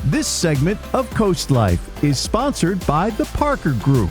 This segment of CoastLife is sponsored by the Parker Group.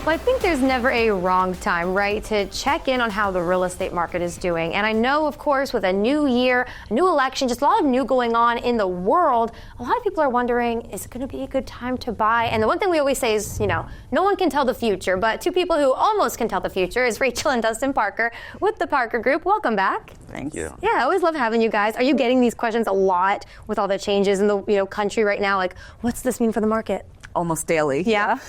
Well, I think there's never a wrong time, right, to check in on how the real estate market is doing. And I know, of course, with a new year, a new election, just a lot of new going on in the world, a lot of people are wondering, is it going to be a good time to buy? And the one thing we always say is, no one can tell the future, but two people who almost can tell the future is Rachel and Dustin Parker with the Parker Group. Welcome back. Thank you. Yeah, I always love having you guys. Are you getting these questions a lot with all the changes in the country right now? Like, what's this mean for the market? Almost daily. Yeah.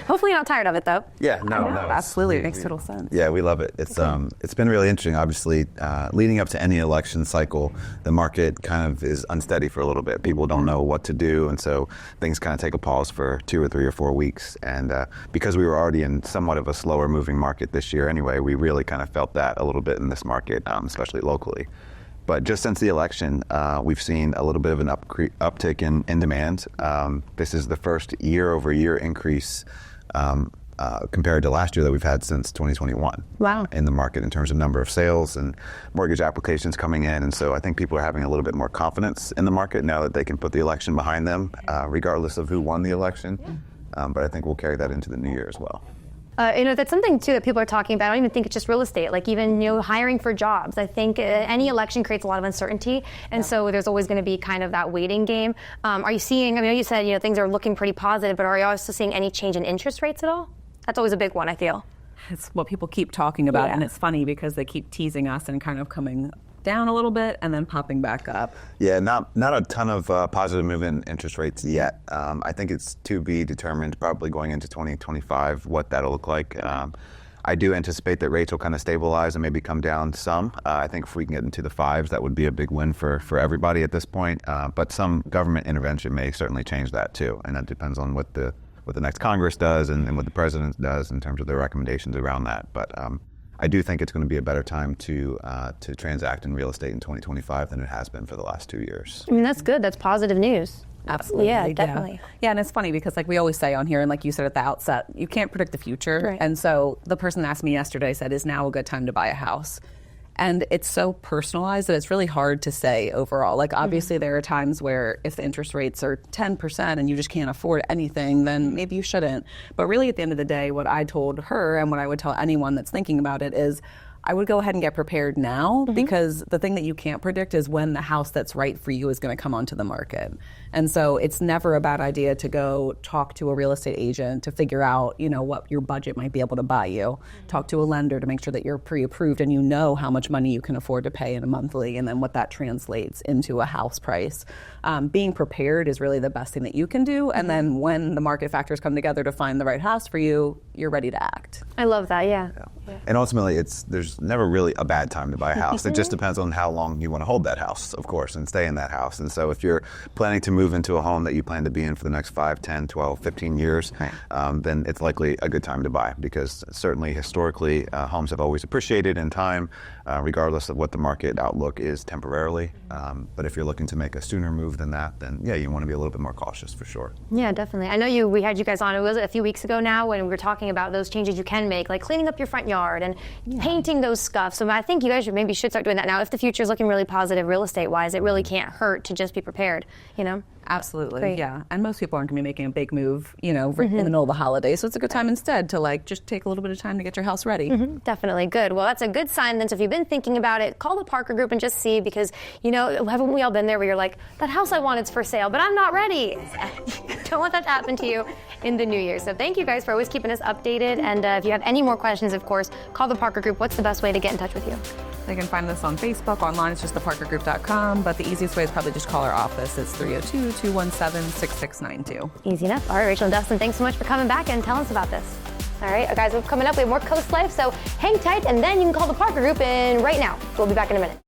Hopefully you're not tired of it, though. Yeah, no. Absolutely. It makes total sense. Yeah, we love it. It's been really interesting. Obviously, leading up to any election cycle, the market kind of is unsteady for a little bit. People don't know what to do, and so things kind of take a pause for 2 or 3 or 4 weeks. And because we were already in somewhat of a slower moving market this year anyway, we really kind of felt that a little bit in this market, especially locally. But just since the election, we've seen a little bit of an uptick in demand. This is the first year-over-year increase compared to last year that we've had since 2021. Wow. In the market in terms of number of sales and mortgage applications coming in. And so I think people are having a little bit more confidence in the market now that they can put the election behind them, regardless of who won the election. But I think we'll carry that into the new year as well. That's something, too, that people are talking about. I don't even think it's just real estate, like even, hiring for jobs. I think any election creates a lot of uncertainty, and so there's always going to be kind of that waiting game. Are you seeing, I mean, you said, things are looking pretty positive, but are you also seeing any change in interest rates at all? That's always a big one, I feel. It's what people keep talking about, and it's funny because they keep teasing us and kind of coming down a little bit and then popping back up. Yeah, not a ton of positive movement in interest rates yet. I think it's to be determined probably going into 2025 what that'll look like. I do anticipate that rates will kind of stabilize and maybe come down some. I think if we can get into the 5s, that would be a big win for everybody at this point. But some government intervention may certainly change that too, and that depends on what the next Congress does and what the president does in terms of their recommendations around that. But I do think it's going to be a better time to transact in real estate in 2025 than it has been for the last 2 years. I mean, that's good. That's positive news. Absolutely. Yeah, definitely. Yeah, and it's funny because like we always say on here, and like you said at the outset, you can't predict the future. Right. And so the person that asked me yesterday said, is now a good time to buy a house? And it's so personalized that it's really hard to say overall. Like obviously there are times where if the interest rates are 10% and you just can't afford anything, then maybe you shouldn't. But really at the end of the day, what I told her and what I would tell anyone that's thinking about it is I would go ahead and get prepared now because the thing that you can't predict is when the house that's right for you is going to come onto the market. And so it's never a bad idea to go talk to a real estate agent to figure out, what your budget might be able to buy you. Talk to a lender to make sure that you're pre-approved and you know how much money you can afford to pay in a monthly and then what that translates into a house price. Being prepared is really the best thing that you can do. And then when the market factors come together to find the right house for you, you're ready to act. I love that, yeah. And ultimately, there's never really a bad time to buy a house. It just depends on how long you want to hold that house, of course, and stay in that house. And so if you're planning to move into a home that you plan to be in for the next 5, 10, 12, 15 years, then it's likely a good time to buy because certainly historically, homes have always appreciated in time, regardless of what the market outlook is temporarily. But if you're looking to make a sooner move than that, then yeah, you want to be a little bit more cautious for sure. Yeah, definitely. I know we had you guys on, it was a few weeks ago now when we were talking about those changes you can make, like cleaning up your front yard and painting those scuffs. So I think you guys should start doing that now. If the future is looking really positive real estate wise, it really can't hurt to just be prepared, Absolutely. Great. Yeah. And most people aren't going to be making a big move, in the middle of the holidays. So it's a good time instead to just take a little bit of time to get your house ready. Definitely. Good. Well, that's a good sign then. So if you've been thinking about it, call the Parker Group and just see because, haven't we all been there where you're like, that house I want is for sale, but I'm not ready. Don't want that to happen to you in the new year. So thank you guys for always keeping us updated. And if you have any more questions, of course, call the Parker Group. What's the best way to get in touch with you? They can find us on Facebook. Online, it's just theparkergroup.com. But the easiest way is probably just call our office. It's 302-217-6692. Easy enough. All right, Rachel and Dustin, thanks so much for coming back and telling us about this. All right, guys, coming up, we have more Coast Life, so hang tight, and then you can call the Parker Group right now. We'll be back in a minute.